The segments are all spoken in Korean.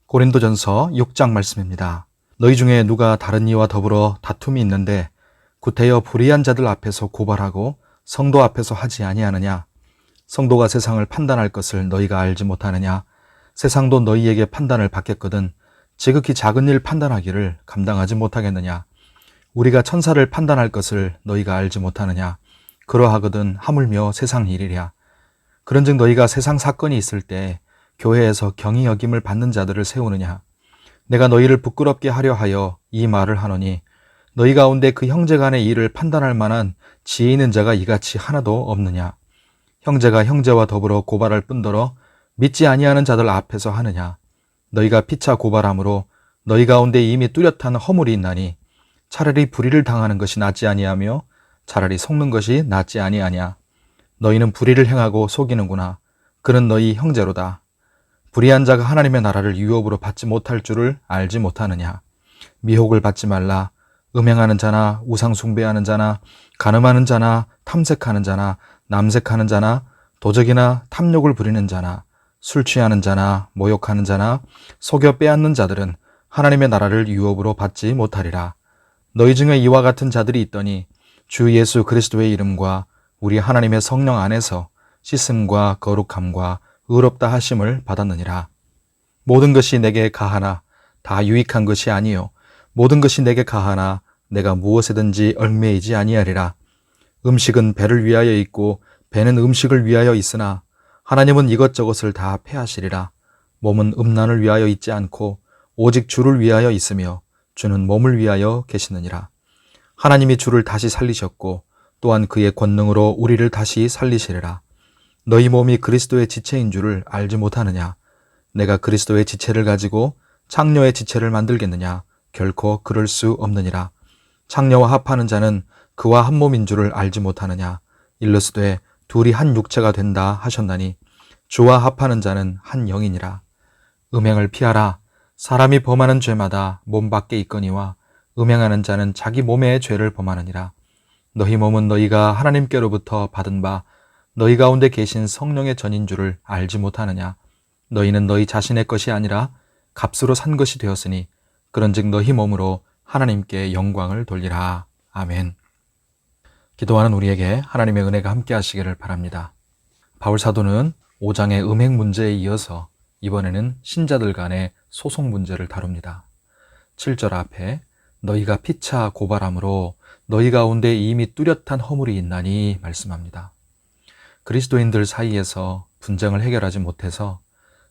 고린도전서 6장 말씀입니다. 너희 중에 누가 다른 이와 더불어 다툼이 있는데 구태여 불의한 자들 앞에서 고발하고 성도 앞에서 하지 아니하느냐? 성도가 세상을 판단할 것을 너희가 알지 못하느냐? 세상도 너희에게 판단을 받겠거든 지극히 작은 일 판단하기를 감당하지 못하겠느냐? 우리가 천사를 판단할 것을 너희가 알지 못하느냐? 그러하거든 하물며 세상 일이랴. 그런즉 너희가 세상 사건이 있을 때 교회에서 경히 여김을 받는 자들을 세우느냐? 내가 너희를 부끄럽게 하려 하여 이 말을 하노니 너희 가운데 그 형제 간의 일을 판단할 만한 지혜 있는 자가 이같이 하나도 없느냐? 형제가 형제와 더불어 고발할 뿐더러 믿지 아니하는 자들 앞에서 하느냐? 너희가 피차 고발함으로 너희 가운데 이미 뚜렷한 허물이 있나니 차라리 불의를 당하는 것이 낫지 아니하며 차라리 속는 것이 낫지 아니하냐? 너희는 불의를 행하고 속이는구나. 그는 너희 형제로다. 불의한 자가 하나님의 나라를 유업으로 받지 못할 줄을 알지 못하느냐? 미혹을 받지 말라. 음행하는 자나 우상 숭배하는 자나 간음하는 자나 탐색하는 자나 남색하는 자나 도적이나 탐욕을 부리는 자나 술 취하는 자나 모욕하는 자나 속여 빼앗는 자들은 하나님의 나라를 유업으로 받지 못하리라. 너희 중에 이와 같은 자들이 있더니 주 예수 그리스도의 이름과 우리 하나님의 성령 안에서 씻음과 거룩함과 의롭다 하심을 받았느니라. 모든 것이 내게 가하나 다 유익한 것이 아니요 모든 것이 내게 가하나 내가 무엇에든지 얽매이지 아니하리라. 음식은 배를 위하여 있고 배는 음식을 위하여 있으나 하나님은 이것저것을 다 패하시리라. 몸은 음란을 위하여 있지 않고 오직 주를 위하여 있으며 주는 몸을 위하여 계시느니라. 하나님이 주를 다시 살리셨고 또한 그의 권능으로 우리를 다시 살리시리라. 너희 몸이 그리스도의 지체인 줄을 알지 못하느냐? 내가 그리스도의 지체를 가지고 창녀의 지체를 만들겠느냐? 결코 그럴 수 없느니라. 창녀와 합하는 자는 그와 한 몸인 줄을 알지 못하느냐? 일러스되 둘이 한 육체가 된다 하셨나니 주와 합하는 자는 한 영이니라. 음행을 피하라. 사람이 범하는 죄마다 몸 밖에 있거니와 음행하는 자는 자기 몸의 죄를 범하느니라. 너희 몸은 너희가 하나님께로부터 받은 바 너희 가운데 계신 성령의 전인 줄을 알지 못하느냐? 너희는 너희 자신의 것이 아니라 값으로 산 것이 되었으니 그런즉 너희 몸으로 하나님께 영광을 돌리라. 아멘. 기도하는 우리에게 하나님의 은혜가 함께 하시기를 바랍니다. 바울 사도는 5장의 음행 문제에 이어서 이번에는 신자들 간의 소송 문제를 다룹니다. 7절 앞에 너희가 피차 고발함으로 너희 가운데 이미 뚜렷한 허물이 있나니 말씀합니다. 그리스도인들 사이에서 분쟁을 해결하지 못해서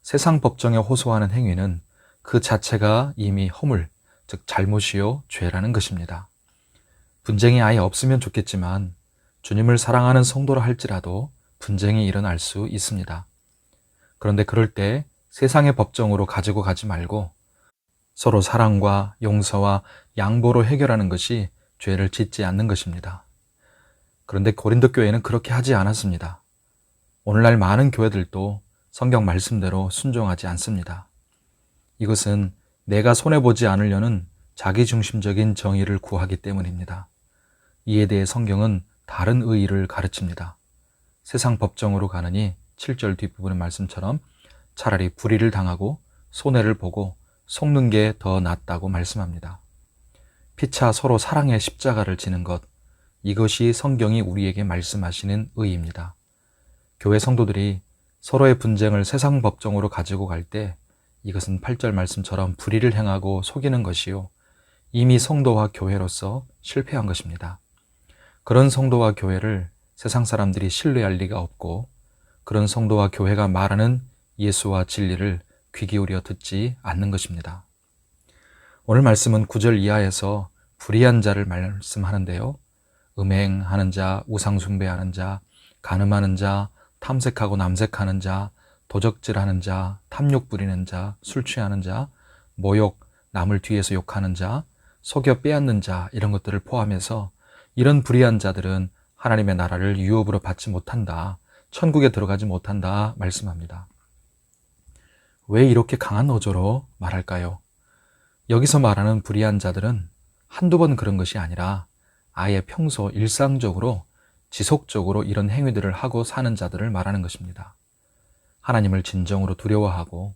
세상 법정에 호소하는 행위는 그 자체가 이미 허물, 즉 잘못이요 죄라는 것입니다. 분쟁이 아예 없으면 좋겠지만 주님을 사랑하는 성도라 할지라도 분쟁이 일어날 수 있습니다. 그런데 그럴 때 세상의 법정으로 가지고 가지 말고 서로 사랑과 용서와 양보로 해결하는 것이 죄를 짓지 않는 것입니다. 그런데 고린도 교회는 그렇게 하지 않았습니다. 오늘날 많은 교회들도 성경 말씀대로 순종하지 않습니다. 이것은 내가 손해보지 않으려는 자기중심적인 정의를 구하기 때문입니다. 이에 대해 성경은 다른 의의를 가르칩니다. 세상 법정으로 가느니 7절 뒷부분의 말씀처럼 차라리 불의를 당하고 손해를 보고 속는 게 더 낫다고 말씀합니다. 피차 서로 사랑의 십자가를 지는 것, 이것이 성경이 우리에게 말씀하시는 의의입니다. 교회 성도들이 서로의 분쟁을 세상 법정으로 가지고 갈 때 이것은 8절 말씀처럼 불의를 행하고 속이는 것이요 이미 성도와 교회로서 실패한 것입니다. 그런 성도와 교회를 세상 사람들이 신뢰할 리가 없고 그런 성도와 교회가 말하는 예수와 진리를 귀 기울여 듣지 않는 것입니다. 오늘 말씀은 9절 이하에서 불의한 자를 말씀하는데요. 음행하는 자, 우상숭배하는 자, 간음하는 자, 탐색하고 남색하는 자, 도적질하는 자, 탐욕 부리는 자, 술 취하는 자, 모욕, 남을 뒤에서 욕하는 자, 속여 빼앗는 자 이런 것들을 포함해서 이런 불의한 자들은 하나님의 나라를 유업으로 받지 못한다. 천국에 들어가지 못한다 말씀합니다. 왜 이렇게 강한 어조로 말할까요? 여기서 말하는 불의한 자들은 한두 번 그런 것이 아니라 아예 평소 일상적으로 지속적으로 이런 행위들을 하고 사는 자들을 말하는 것입니다. 하나님을 진정으로 두려워하고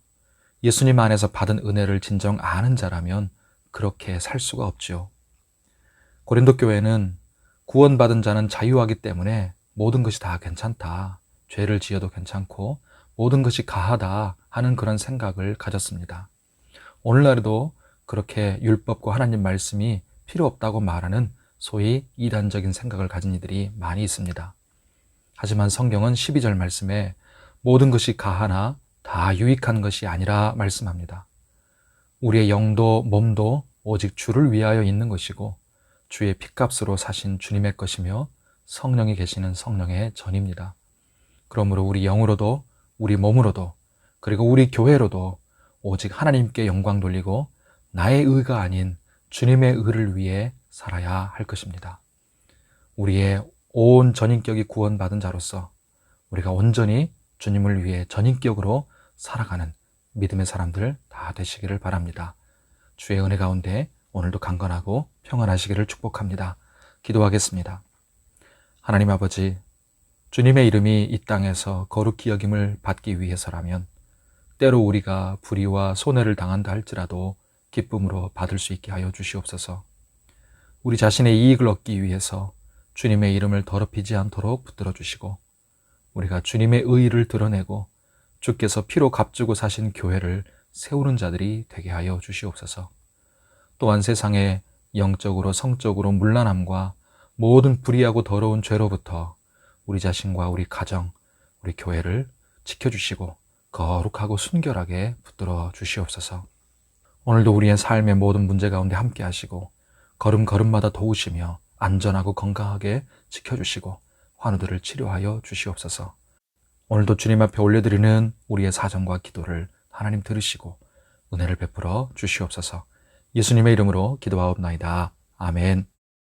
예수님 안에서 받은 은혜를 진정 아는 자라면 그렇게 살 수가 없죠. 고린도 교회는 구원받은 자는 자유하기 때문에 모든 것이 다 괜찮다. 죄를 지어도 괜찮고 모든 것이 가하다 하는 그런 생각을 가졌습니다. 오늘날에도 그렇게 율법과 하나님 말씀이 필요 없다고 말하는 소위 이단적인 생각을 가진 이들이 많이 있습니다. 하지만 성경은 12절 말씀에 모든 것이 가하나 다 유익한 것이 아니라 말씀합니다. 우리의 영도 몸도 오직 주를 위하여 있는 것이고 주의 핏값으로 사신 주님의 것이며 성령이 계시는 성령의 전입니다. 그러므로 우리 영으로도 우리 몸으로도 그리고 우리 교회로도 오직 하나님께 영광 돌리고 나의 의가 아닌 주님의 의를 위해 살아야 할 것입니다. 우리의 온 전인격이 구원받은 자로서 우리가 온전히 주님을 위해 전인격으로 살아가는 믿음의 사람들 다 되시기를 바랍니다. 주의 은혜 가운데 오늘도 강건하고 평안하시기를 축복합니다. 기도하겠습니다. 하나님 아버지, 주님의 이름이 이 땅에서 거룩히 여김을 받기 위해서라면 때로 우리가 불의와 손해를 당한다 할지라도 기쁨으로 받을 수 있게 하여 주시옵소서. 우리 자신의 이익을 얻기 위해서 주님의 이름을 더럽히지 않도록 붙들어 주시고 우리가 주님의 의의를 드러내고 주께서 피로 값주고 사신 교회를 세우는 자들이 되게 하여 주시옵소서. 또한 세상의 영적으로 성적으로 문란함과 모든 불의하고 더러운 죄로부터 우리 자신과 우리 가정, 우리 교회를 지켜주시고 거룩하고 순결하게 붙들어 주시옵소서. 오늘도 우리의 삶의 모든 문제 가운데 함께 하시고 걸음걸음마다 도우시며 안전하고 건강하게 지켜주시고 환우들을 치료하여 주시옵소서. 오늘도 주님 앞에 올려드리는 우리의 사정과 기도를 하나님 들으시고 은혜를 베풀어 주시옵소서. 예수님의 이름으로 기도하옵나이다. 아멘.